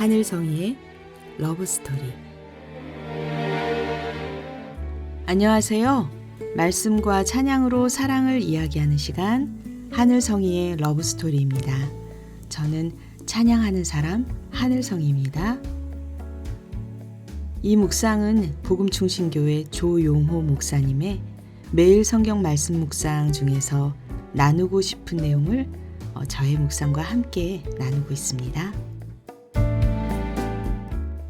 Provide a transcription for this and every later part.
하늘성이의 러브스토리. 안녕하세요. 말씀과 찬양으로 사랑을 이야기하는 시간, 하늘성이의 러브스토리입니다. 저는 찬양하는 사람 하늘성이입니다. 이 묵상은 복음충신교회 조용호 목사님의 매일 성경 말씀 묵상 중에서 나누고 싶은 내용을 저의 묵상과 함께 나누고 있습니다.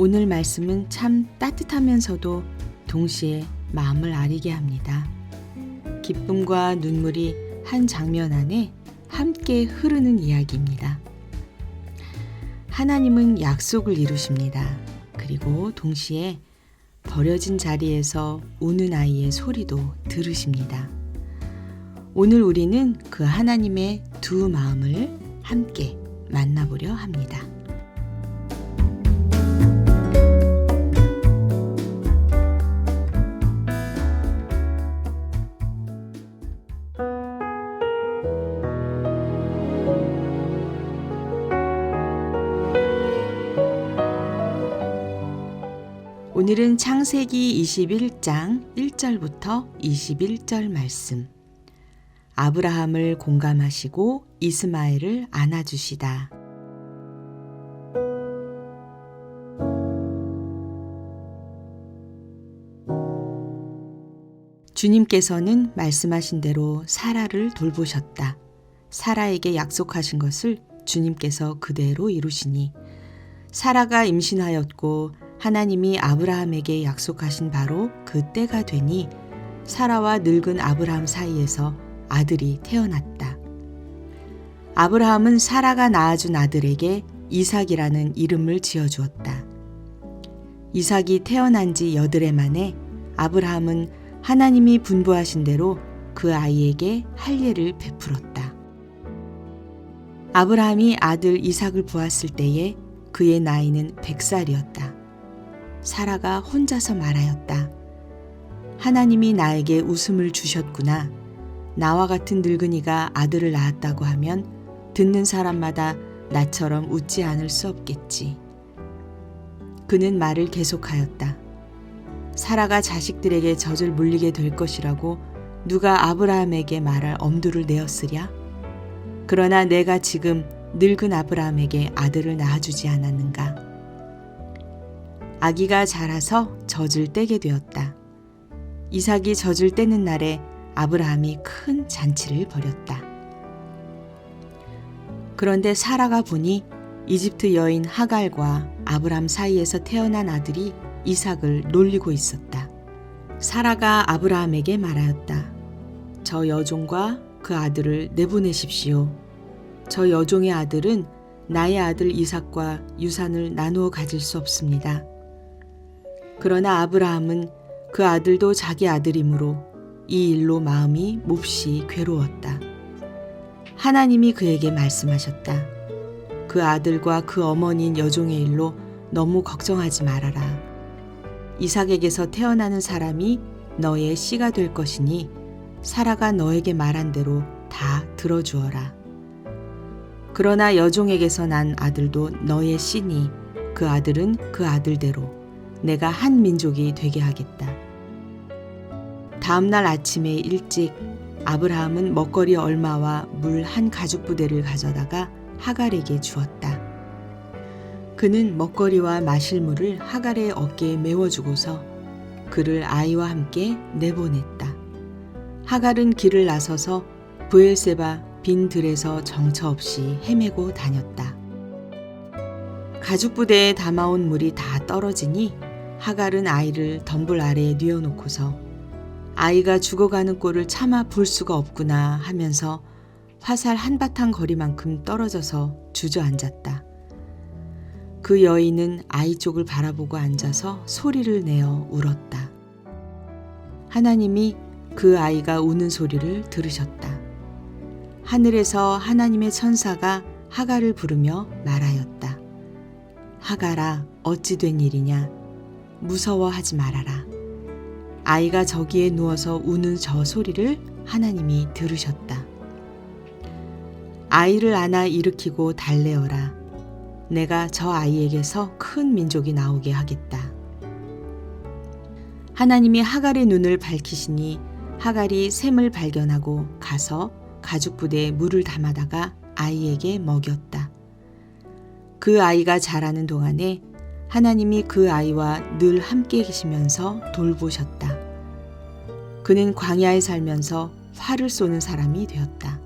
오늘 말씀은 참 따뜻하면서도 동시에 마음을 아리게 합니다. 기쁨과 눈물이 한 장면 안에 함께 흐르는 이야기입니다. 하나님은 약속을 이루십니다. 그리고 동시에 버려진 자리에서 우는 아이의 소리도 들으십니다. 오늘 우리는 그 하나님의 두 마음을 함께 만나보려 합니다. 오늘은 창세기 21장 1절부터 21절 말씀. 아브라함을 공감하시고 이스마엘을 안아주시다. 주님께서는 말씀하신 대로 사라를 돌보셨다. 사라에게 약속하신 것을 주님께서 그대로 이루시니 사라가 임신하였고 하나님이 아브라함에게 약속하신 바로 그 때가 되니 사라와 늙은 아브라함 사이에서 아들이 태어났다. 아브라함은 사라가 낳아준 아들에게 이삭이라는 이름을 지어주었다. 이삭이 태어난 지 8해 만에 아브라함은 하나님이 분부하신 대로 그 아이에게 할례를 베풀었다. 아브라함이 아들 이삭을 보았을 때에 그의 나이는 100살이었다. 사라가 혼자서 말하였다. 하나님이 나에게 웃음을 주셨구나. 나와 같은 늙은이가 아들을 낳았다고 하면 듣는 사람마다 나처럼 웃지 않을 수 없겠지. 그는 말을 계속하였다. 사라가 자식들에게 젖을 물리게 될 것이라고 누가 아브라함에게 말할 엄두를 내었으랴? 그러나 내가 지금 늙은 아브라함에게 아들을 낳아주지 않았는가? 아기가 자라서 젖을 떼게 되었다. 이삭이 젖을 떼는 날에 아브라함이 큰 잔치를 벌였다. 그런데 사라가 보니 이집트 여인 하갈과 아브라함 사이에서 태어난 아들이 이삭을 놀리고 있었다. 사라가 아브라함에게 말하였다. 저 여종과 그 아들을 내보내십시오. 저 여종의 아들은 나의 아들 이삭과 유산을 나누어 가질 수 없습니다. 그러나 아브라함은 그 아들도 자기 아들이므로 이 일로 마음이 몹시 괴로웠다. 하나님이 그에게 말씀하셨다. 그 아들과 그 어머니인 여종의 일로 너무 걱정하지 말아라. 이삭에게서 태어나는 사람이 너의 씨가 될 것이니 사라가 너에게 말한 대로 다 들어주어라. 그러나 여종에게서 난 아들도 너의 씨니 그 아들은 그 아들대로 내가 한 민족이 되게 하겠다. 다음 날 아침에 일찍 아브라함은 먹거리 얼마와 물 한 가죽 부대를 가져다가 하갈에게 주었다. 그는 먹거리와 마실 물을 하갈의 어깨에 메워주고서 그를 아이와 함께 내보냈다. 하갈은 길을 나서서 브엘세바 빈 들에서 정처 없이 헤매고 다녔다. 가죽 부대에 담아온 물이 다 떨어지니 하갈은 아이를 덤불 아래에 뉘어놓고서 아이가 죽어가는 꼴을 참아 볼 수가 없구나 하면서 화살 한바탕 거리만큼 떨어져서 주저앉았다. 그 여인은 아이 쪽을 바라보고 앉아서 소리를 내어 울었다. 하나님이 그 아이가 우는 소리를 들으셨다. 하늘에서 하나님의 천사가 하갈을 부르며 말하였다. 하갈아, 어찌 된 일이냐? 무서워하지 말아라. 아이가 저기에 누워서 우는 저 소리를 하나님이 들으셨다. 아이를 안아 일으키고 달래어라. 내가 저 아이에게서 큰 민족이 나오게 하겠다. 하나님이 하갈의 눈을 밝히시니 하갈이 샘을 발견하고 가서 가죽 부대에 물을 담아다가 아이에게 먹였다. 그 아이가 자라는 동안에 하나님이 그 아이와 늘 함께 계시면서 돌보셨다. 그는 광야에 살면서 활을 쏘는 사람이 되었다.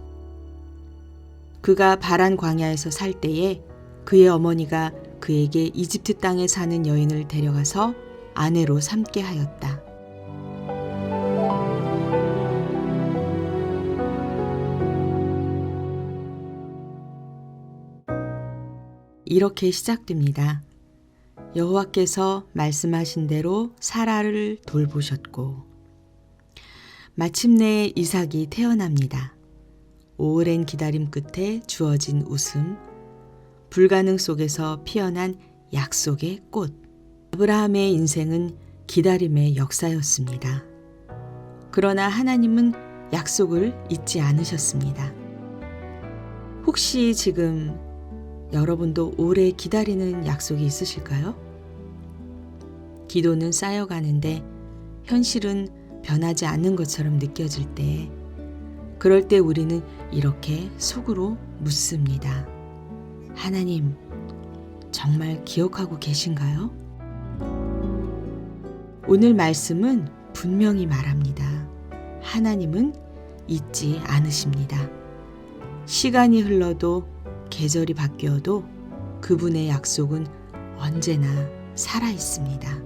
그가 바란 광야에서 살 때에 그의 어머니가 그에게 이집트 땅에 사는 여인을 데려가서 아내로 삼게 하였다. 이렇게 시작됩니다. 여호와께서 말씀하신 대로 사라를 돌보셨고 마침내 이삭이 태어납니다. 오랜 기다림 끝에 주어진 웃음, 불가능 속에서 피어난 약속의 꽃. 아브라함의 인생은 기다림의 역사였습니다. 그러나 하나님은 약속을 잊지 않으셨습니다. 혹시 지금 여러분도 오래 기다리는 약속이 있으실까요? 기도는 쌓여가는데 현실은 변하지 않는 것처럼 느껴질 때, 그럴 때 우리는 이렇게 속으로 묻습니다. 하나님, 정말 기억하고 계신가요? 오늘 말씀은 분명히 말합니다. 하나님은 잊지 않으십니다. 시간이 흘러도 계절이 바뀌어도 그분의 약속은 언제나 살아 있습니다.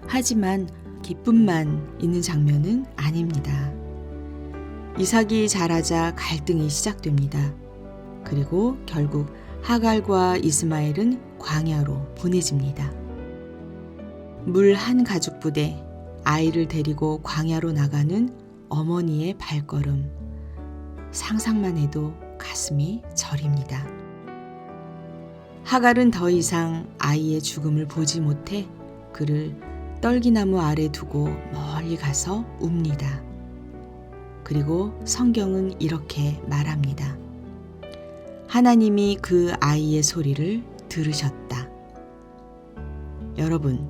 하지만 기쁨만 있는 장면은 아닙니다. 이삭이 자라자 갈등이 시작됩니다. 그리고 결국 하갈과 이스마엘은 광야로 보내집니다. 물 한 가죽 부대, 아이를 데리고 광야로 나가는 어머니의 발걸음. 상상만 해도 가슴이 저립니다. 하갈은 더 이상 아이의 죽음을 보지 못해 그를 떨기나무 아래 두고 멀리 가서 웁니다. 그리고 성경은 이렇게 말합니다. 하나님이 그 아이의 소리를 들으셨다. 여러분,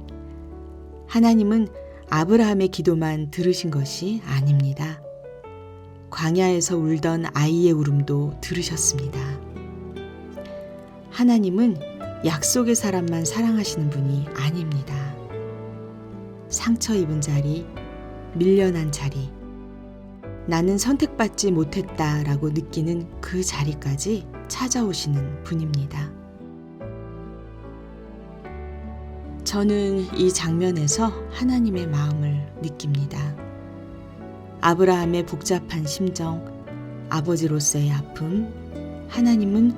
하나님은 아브라함의 기도만 들으신 것이 아닙니다. 광야에서 울던 아이의 울음도 들으셨습니다. 하나님은 약속의 사람만 사랑하시는 분이 아닙니다. 상처 입은 자리, 밀려난 자리, 나는 선택받지 못했다라고 느끼는 그 자리까지 찾아오시는 분입니다. 저는 이 장면에서 하나님의 마음을 느낍니다. 아브라함의 복잡한 심정, 아버지로서의 아픔, 하나님은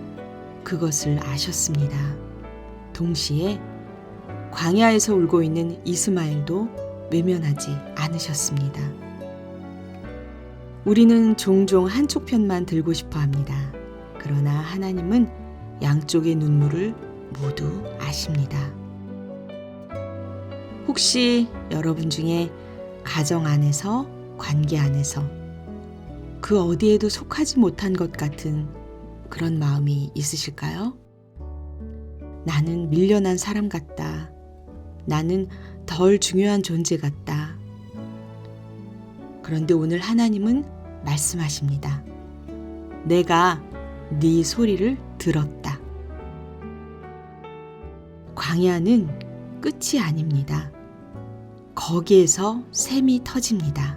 그것을 아셨습니다. 동시에 광야에서 울고 있는 이스마엘도 외면하지 않으셨습니다. 우리는 종종 한쪽 편만 들고 싶어 합니다. 그러나 하나님은 양쪽의 눈물을 모두 아십니다. 혹시 여러분 중에 가정 안에서, 관계 안에서 그 어디에도 속하지 못한 것 같은 그런 마음이 있으실까요? 나는 밀려난 사람 같다. 나는 덜 중요한 존재 같다. 그런데 오늘 하나님은 말씀하십니다. 내가 네 소리를 들었다. 광야는 끝이 아닙니다. 거기에서 샘이 터집니다.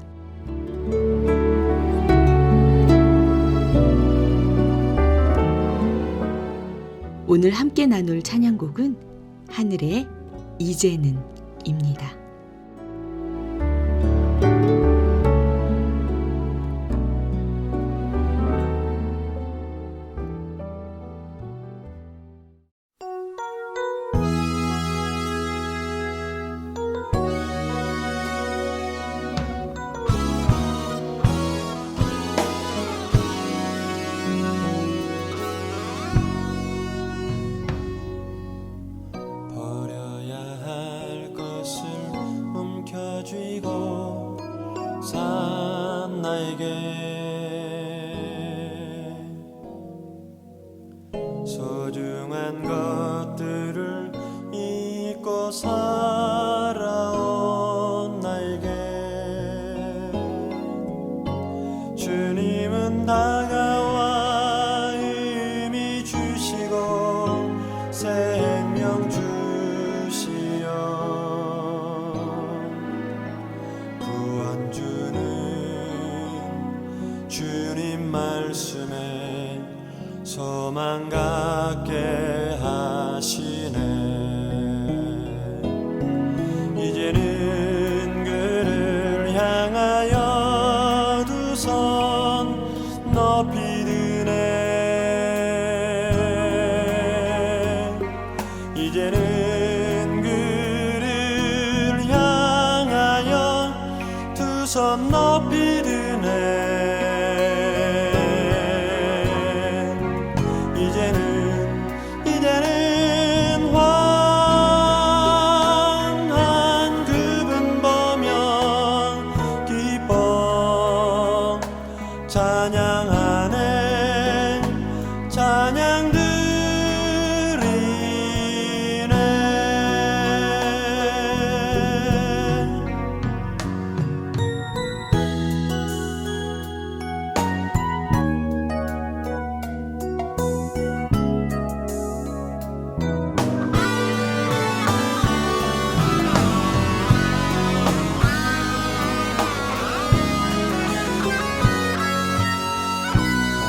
오늘 함께 나눌 찬양곡은 하늘의 이제는입니다. 산 나에게 소중한 것 놓고 살아온 나에게 주님은 다가와 의미 주시고 생명 주시어 구원 주는 주님 말씀에 소망 갖게 하시네. 이제는 그를 향하여 두 손 높이 드네. 이제는 그를 향하여 두 손 높이 드네. 이제는 환한 그분 보며 기뻐 찬양하네. 찬양 드리네.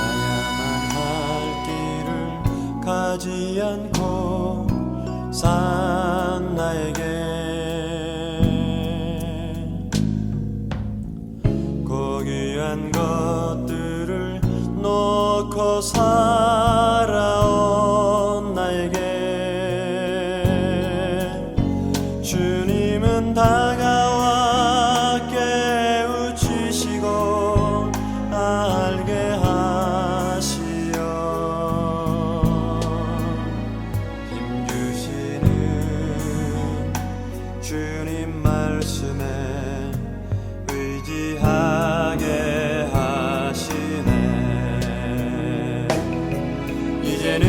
가야만 할 길을 가지 않고 산 나에게 고귀한 것들을 놓고 살아온 나에게 주님은 다가와 깨우치시고 알게 하시어 힘주시는 주님 말씀에 의지하게 하시네. 이제는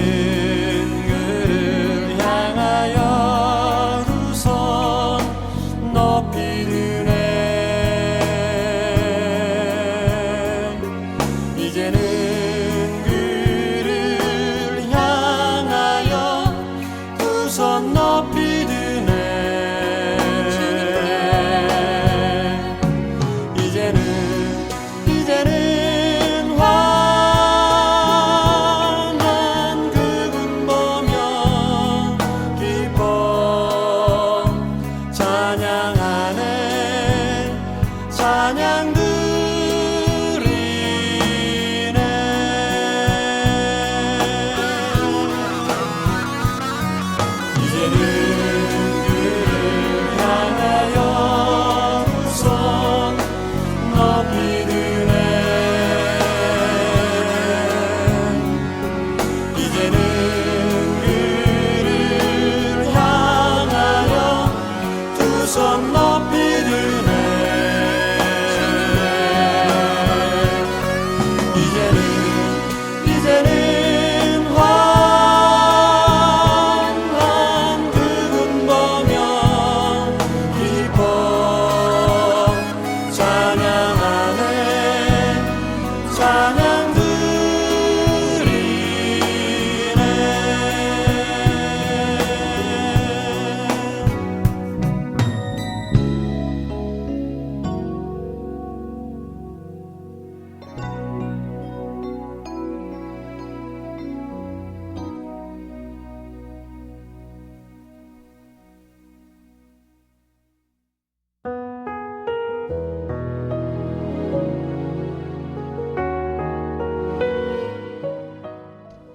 그를 향하여 두 손 높이 드네. 이제는 그를 향하여 두 손 높이 드네. 이제는 환한 그분 보며 기뻐 찬양하네. 찬양 드리네. 이제는 그를 향하여 두 손 높이 드네. 이제는 그를 향하여 두 손 높이 드네. 이제는 환한 그분 보며 기뻐 찬양하네. 찬양 드리네.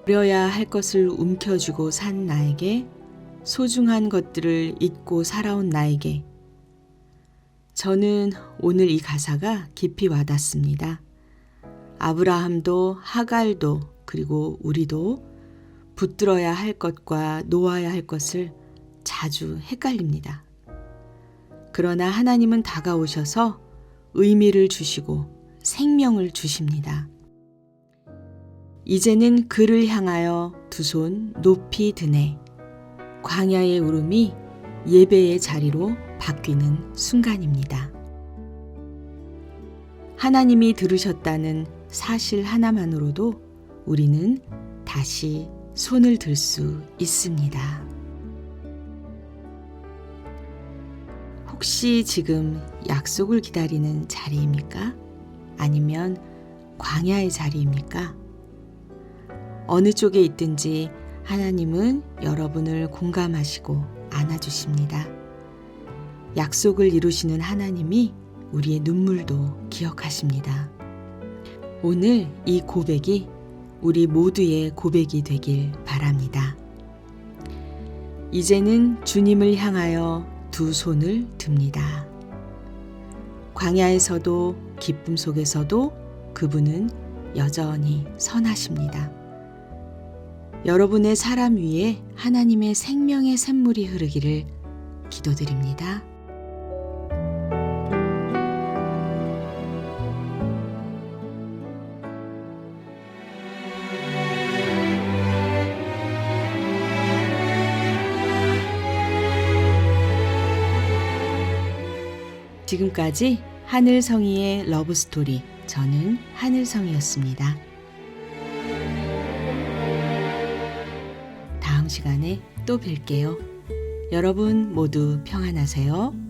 버려야 할 것을 움켜쥐고 산 나에게, 소중한 것들을 잊고 살아온 나에게. 저는 오늘 이 가사가 깊이 와닿습니다. 아브라함도 하갈도 그리고 우리도 붙들어야 할 것과 놓아야 할 것을 자주 헷갈립니다. 그러나 하나님은 다가오셔서 의미를 주시고 생명을 주십니다. 이제는 그를 향하여 두 손 높이 드네. 광야의 울음이 예배의 자리로 바뀌는 순간입니다. 하나님이 들으셨다는 사실 하나만으로도 우리는 다시 손을 들 수 있습니다. 혹시 지금 약속을 기다리는 자리입니까? 아니면 광야의 자리입니까? 어느 쪽에 있든지 하나님은 여러분을 공감하시고 안아주십니다. 약속을 이루시는 하나님이 우리의 눈물도 기억하십니다. 오늘 이 고백이 우리 모두의 고백이 되길 바랍니다. 이제는 주님을 향하여 두 손을 듭니다. 광야에서도 기쁨 속에서도 그분은 여전히 선하십니다. 여러분의 삶 위에 하나님의 생명의 샘물이 흐르기를 기도드립니다. 지금까지 하늘성이의 러브스토리, 저는 하늘성이었습니다. 다음 시간에 또 뵐게요. 여러분 모두 평안하세요.